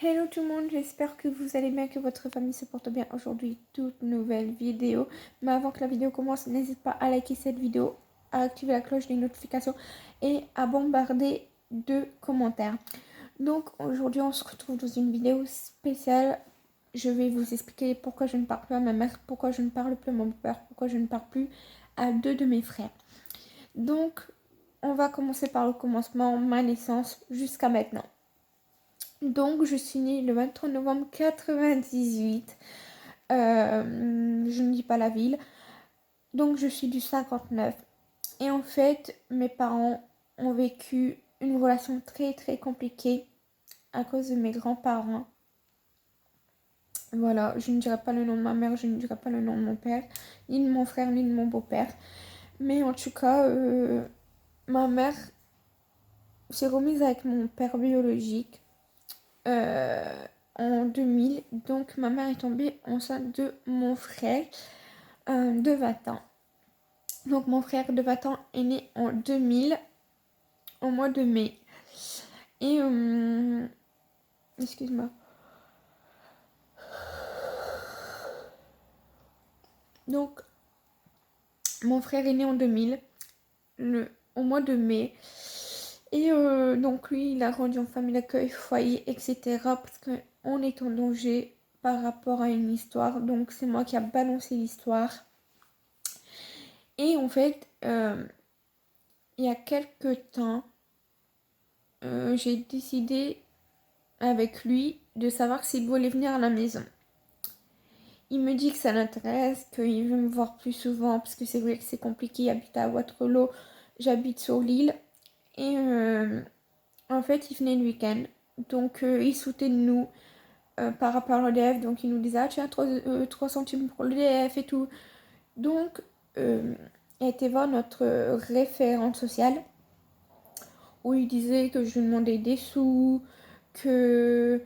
Hello tout le monde, j'espère que vous allez bien, que votre famille se porte bien. Aujourd'hui, toute nouvelle vidéo. Mais avant que la vidéo commence, n'hésite pas à liker cette vidéo, à activer la cloche des notifications et à bombarder de commentaires. Donc aujourd'hui, on se retrouve dans une vidéo spéciale. Je vais vous expliquer pourquoi je ne parle plus à ma mère, pourquoi je ne parle plus à mon père, pourquoi je ne parle plus à deux de mes frères. Donc, on va commencer par le commencement, ma naissance jusqu'à maintenant. Donc, je suis née le 23 novembre 98. Je ne dis pas la ville. Donc, je suis du 59. Et en fait, mes parents ont vécu une relation très très compliquée à cause de mes grands-parents. Voilà, je ne dirai pas le nom de ma mère, je ne dirai pas le nom de mon père, ni de mon frère, ni de mon beau-père. Mais en tout cas, ma mère s'est remise avec mon père biologique. En 2000. Donc ma mère est tombée enceinte de mon frère de 20 ans. Donc mon frère de 20 ans est né en 2000, au mois de mai. Et excuse-moi. Donc mon frère est né en 2000, au mois de mai. Et donc lui, il a rendu en famille d'accueil, foyer, etc. Parce qu'on est en danger par rapport à une histoire. Donc c'est moi qui a balancé l'histoire. Et en fait, il y a quelques temps, j'ai décidé avec lui de savoir s'il voulait venir à la maison. Il me dit que ça l'intéresse, qu'il veut me voir plus souvent parce que c'est vrai que c'est compliqué. Il habite à Waterloo, j'habite sur l'île. Et en fait, il venait le week-end. Donc, il sautait de nous par rapport à l'EDF. Donc, il nous disait, ah tiens, 3 centimes pour l'EDF et tout. Donc, il a été voir notre référente sociale où il disait que je lui demandais des sous, que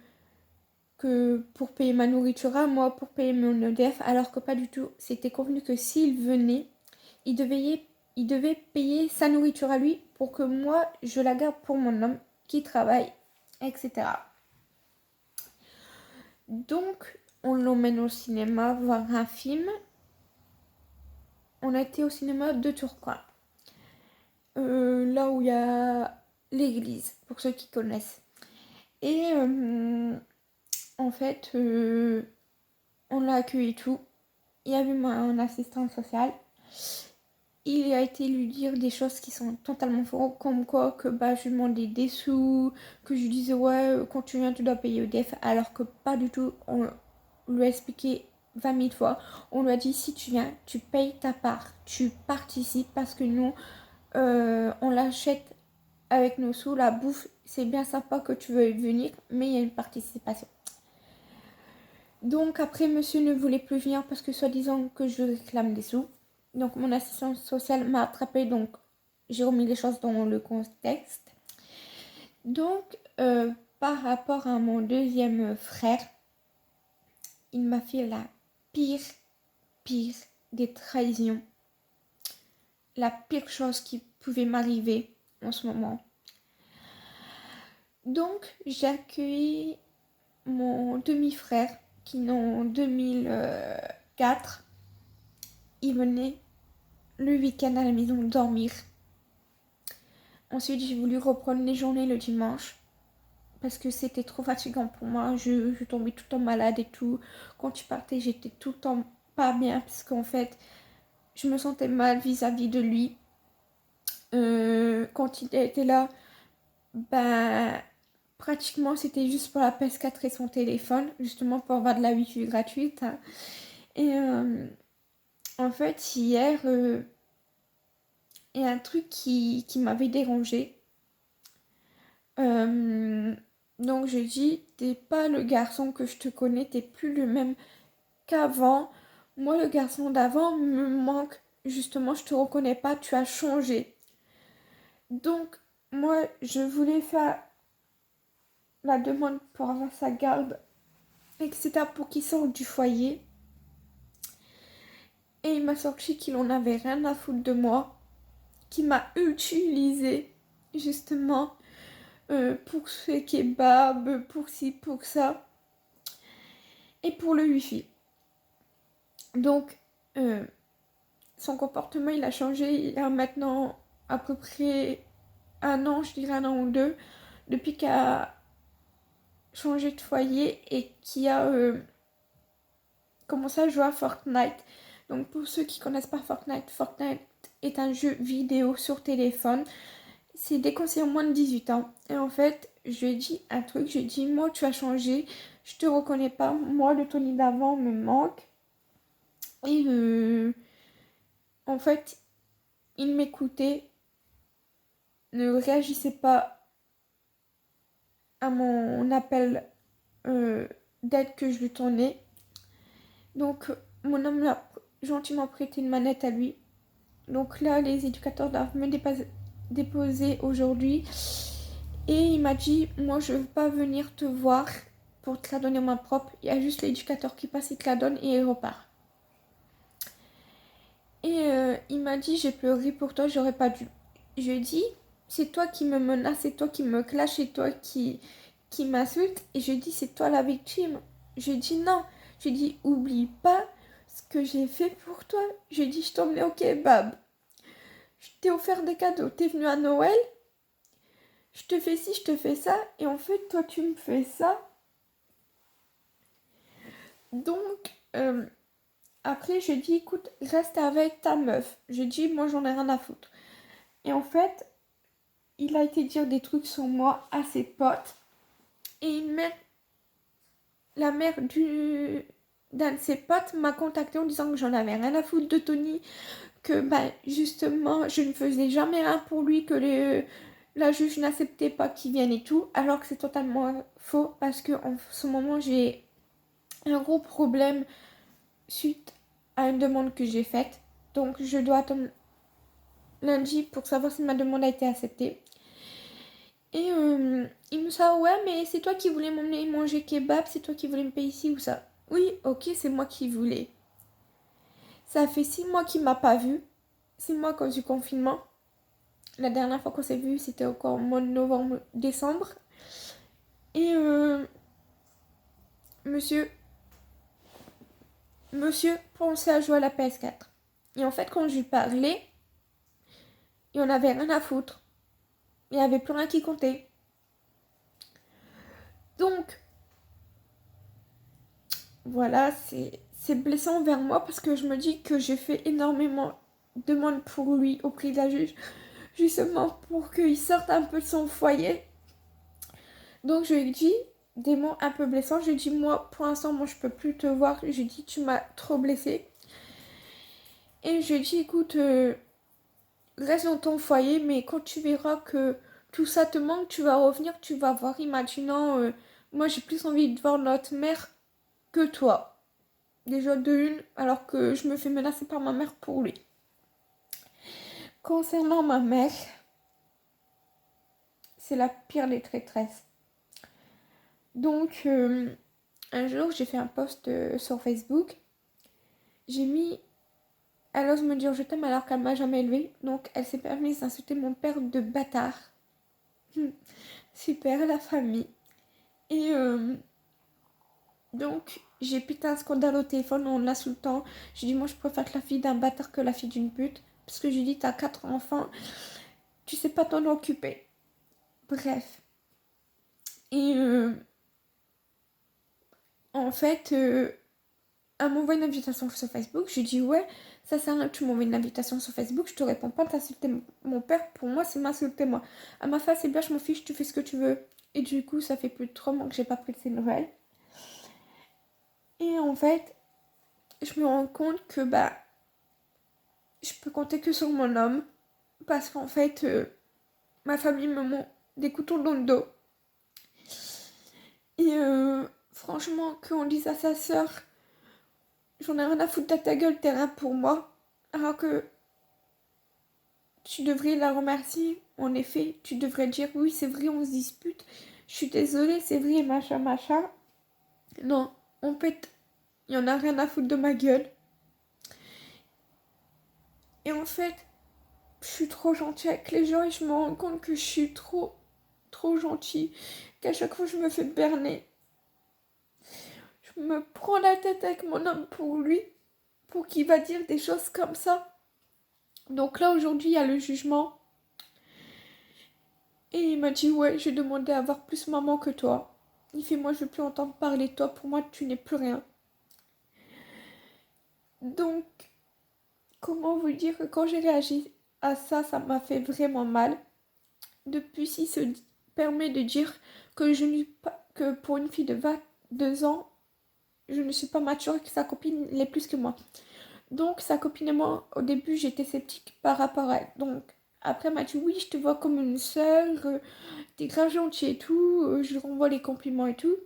pour payer ma nourriture à moi, pour payer mon EDF, alors que pas du tout. C'était convenu que s'il venait, il devait payer sa nourriture à lui pour que moi, je la garde pour mon homme qui travaille, etc. Donc, on l'emmène au cinéma voir un film. On a été au cinéma de Tourcoing. Là où il y a l'église, pour ceux qui connaissent. Et en fait, on l'a accueilli et tout. Il y avait mon assistant social. Il a été lui dire des choses qui sont totalement fausses, comme quoi que je lui demandais des sous, que je lui disais ouais, quand tu viens tu dois payer EDF, alors que pas du tout. On lui a expliqué 20 000 fois. On lui a dit si tu viens, tu payes ta part, tu participes parce que nous, on l'achète avec nos sous, la bouffe, c'est bien sympa que tu veuilles venir, mais il y a une participation. Donc après, monsieur ne voulait plus venir parce que soi-disant que je réclame des sous. Donc mon assistante sociale m'a attrapée, donc j'ai remis les choses dans le contexte. Donc par rapport à mon deuxième frère, il m'a fait la pire des trahisons. La pire chose qui pouvait m'arriver en ce moment. Donc j'ai accueilli mon demi-frère qui est en 2004. Il venait le week-end à la maison dormir. Ensuite, j'ai voulu reprendre les journées le dimanche parce que c'était trop fatigant pour moi. Je tombais tout le temps malade et tout. Quand tu partais, j'étais tout le temps pas bien parce qu'en fait, je me sentais mal vis-à-vis de lui. Quand il était là, pratiquement c'était juste pour la PS4 et son téléphone, justement pour avoir de la wifi gratuite. Hein. Et en fait, hier, il y a un truc qui m'avait dérangée. Donc je dis, t'es pas le garçon que je te connais, t'es plus le même qu'avant. Moi, le garçon d'avant me manque. Justement, je te reconnais pas, tu as changé. Donc, moi, je voulais faire la demande pour avoir sa garde, etc. pour qu'il sorte du foyer. Et il m'a sorti qu'il en avait rien à foutre de moi, qu'il m'a utilisé, justement. pour ses kebabs, pour ci, pour ça, et pour le wifi. Donc, son comportement, il a changé. Il a maintenant à peu près 1 an, je dirais 1 an ou 2, depuis qu'il a changé de foyer et qu'il a commencé à jouer à Fortnite. Donc, pour ceux qui connaissent pas Fortnite, Fortnite est un jeu vidéo sur téléphone. C'est dès qu'on c'est moins de 18 ans. Et en fait, je lui ai dit un truc, je lui ai dit, moi, tu as changé, je te reconnais pas, moi, le Tony d'avant me manque. Et en fait, il m'écoutait, ne réagissait pas à mon appel d'aide que je lui tournais. Donc, mon homme m'a gentiment prêté une manette à lui. Donc là, les éducateurs doivent me déposer aujourd'hui. Et il m'a dit, moi, je ne veux pas venir te voir pour te la donner en main propre. Il y a juste l'éducateur qui passe, il te la donne et il repart. Et il m'a dit, j'ai pleuré pour toi, j'aurais pas dû. Je lui ai dit, c'est toi qui me menace, c'est toi qui me clash, c'est toi qui m'insulte. Et je lui ai dit, c'est toi la victime. Je lui ai dit, non. Je lui ai dit, oublie pas ce que j'ai fait pour toi. Je lui ai dit, je t'emmenais au kebab. Je t'ai offert des cadeaux. T'es venu à Noël. Je te fais ci, je te fais ça. Et en fait, toi, tu me fais ça. Donc, après, je dis, écoute, reste avec ta meuf. Je dis, moi, j'en ai rien à foutre. Et en fait, il a été dire des trucs sur moi à ses potes. Et la mère d'un de ses potes m'a contacté en disant que j'en avais rien à foutre de Tony. Que, justement, je ne faisais jamais rien pour lui, que la juge n'acceptait pas qu'il vienne et tout. Alors que c'est totalement faux parce qu'en ce moment, j'ai un gros problème suite à une demande que j'ai faite. Donc, je dois attendre lundi pour savoir si ma demande a été acceptée. Et il me dit, ouais, mais c'est toi qui voulais m'emmener manger kebab, c'est toi qui voulais me payer ici ou ça. Oui, ok, c'est moi qui voulais. Ça fait 6 mois qu'il m'a pas vu. 6 mois à cause du confinement. La dernière fois qu'on s'est vu, c'était encore au mois de novembre, décembre. Et monsieur pensait à jouer à la PS4. Et en fait, quand je lui parlais, il en avait rien à foutre. Il n'y avait plus rien qui comptait. Donc, voilà, c'est blessant envers moi parce que je me dis que j'ai fait énormément de demandes pour lui auprès de la juge, justement pour qu'il sorte un peu de son foyer. Donc, je lui ai dit des mots un peu blessants. Je lui ai dit, moi, pour l'instant, moi, je peux plus te voir. Je lui ai dit, tu m'as trop blessée. Et je lui ai dit, écoute, reste dans ton foyer, mais quand tu verras que tout ça te manque, tu vas revenir, tu vas voir. Il m'a dit, non, moi, j'ai plus envie de voir notre mère que toi. Déjà de une, alors que je me fais menacer par ma mère pour lui. Concernant ma mère, c'est la pire des traîtresses. Donc, un jour, j'ai fait un post sur Facebook. J'ai mis, elle ose me dire je t'aime alors qu'elle m'a jamais élevée. Donc, elle s'est permise d'insulter mon père de bâtard. Super, la famille. Et donc, j'ai pété un scandale au téléphone en l'insultant. J'ai dit, moi, je préfère la fille d'un bâtard que la fille d'une pute. Parce que j'ai dit, t'as 4 enfants, tu sais pas t'en occuper. Bref. Et en fait, elle m'envoie une invitation sur Facebook. Je lui dis, ouais, ça sert à rien que tu m'envoies une invitation sur Facebook. Je te réponds pas, t'insulter mon père. Pour moi, c'est m'insulter moi. À ma face, c'est bien, je m'en fiche, tu fais ce que tu veux. Et du coup, ça fait plus de 3 mois que j'ai pas pris de ses nouvelles. Et en fait, je me rends compte que je peux compter que sur mon homme. Parce qu'en fait, ma famille me met des couteaux dans le dos. Et franchement, qu'on dise à sa sœur, j'en ai rien à foutre de ta gueule, t'es rien pour moi. Alors que tu devrais la remercier. En effet, tu devrais dire oui, c'est vrai, on se dispute. Je suis désolée, c'est vrai, machin, machin. Non, on pète. Il y en a rien à foutre de ma gueule. Et en fait, je suis trop gentille avec les gens et je me rends compte que je suis trop trop gentil, qu'à chaque fois je me fais berner. Je me prends la tête avec mon homme pour lui, pour qu'il va dire des choses comme ça. Donc là, aujourd'hui, il y a le jugement. Et il m'a dit, ouais, j'ai demandé à avoir plus maman que toi. Il fait, moi, je veux plus entendre parler de toi. Pour moi, tu n'es plus rien. Donc, comment vous dire que quand j'ai réagi à ça, ça m'a fait vraiment mal. Depuis, il se permet de dire que je n'ai pas, que pour une fille de 22 ans, je ne suis pas mature et que sa copine l'est plus que moi. Donc, sa copine et moi, au début, j'étais sceptique par rapport à elle. Donc, après, elle m'a dit, oui, je te vois comme une sœur, t'es grave gentil et tout, je lui renvoie les compliments et tout.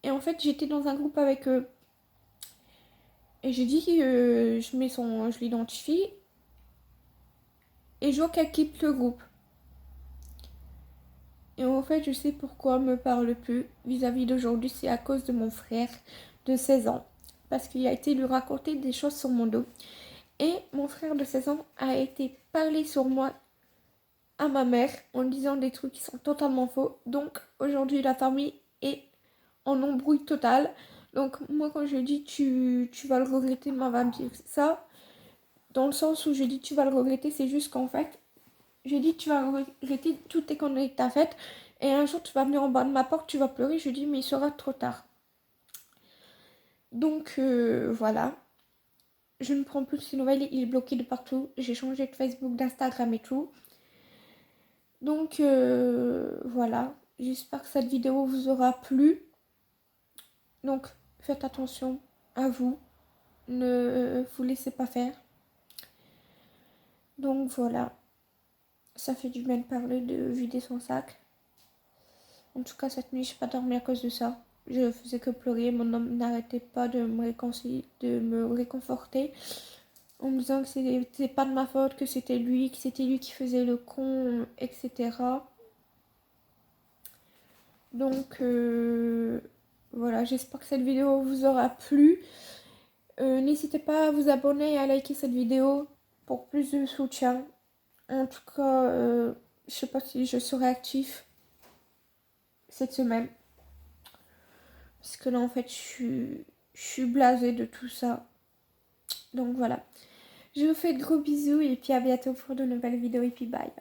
Et en fait, j'étais dans un groupe avec eux. Et j'ai dit, je l'identifie. Et je vois qu'elle quitte le groupe. Et en fait, je sais pourquoi elle me parle plus vis-à-vis d'aujourd'hui. C'est à cause de mon frère de 16 ans. Parce qu'il a été lui raconter des choses sur mon dos. Et mon frère de 16 ans a été parler sur moi à ma mère en disant des trucs qui sont totalement faux. Donc aujourd'hui, la famille est en embrouille totale. Donc moi, quand je dis tu vas le regretter, maman va me dire ça. Dans le sens où je dis tu vas le regretter, c'est juste qu'en fait, je dis tu vas regretter toutes tes conneries que tu as faites. Et un jour, tu vas venir en bas de ma porte, tu vas pleurer. Je dis mais il sera trop tard. Donc voilà. Je ne prends plus de ses nouvelles, il est bloqué de partout. J'ai changé de Facebook, d'Instagram et tout. Donc voilà. J'espère que cette vidéo vous aura plu. Donc faites attention à vous. Ne vous laissez pas faire. Donc voilà. Ça fait du bien de parler de vider son sac. En tout cas, cette nuit, je n'ai pas dormi à cause de ça. Je faisais que pleurer. Mon homme n'arrêtait pas de me réconcilier, de me réconforter en me disant que c'était pas de ma faute, que c'était lui qui faisait le con, etc. Donc voilà, j'espère que cette vidéo vous aura plu. N'hésitez pas à vous abonner et à liker cette vidéo pour plus de soutien. En tout cas, je sais pas si je serai actif cette semaine. Parce que là, en fait, je suis blasée de tout ça. Donc voilà. Je vous fais de gros bisous et puis à bientôt pour de nouvelles vidéos et puis bye.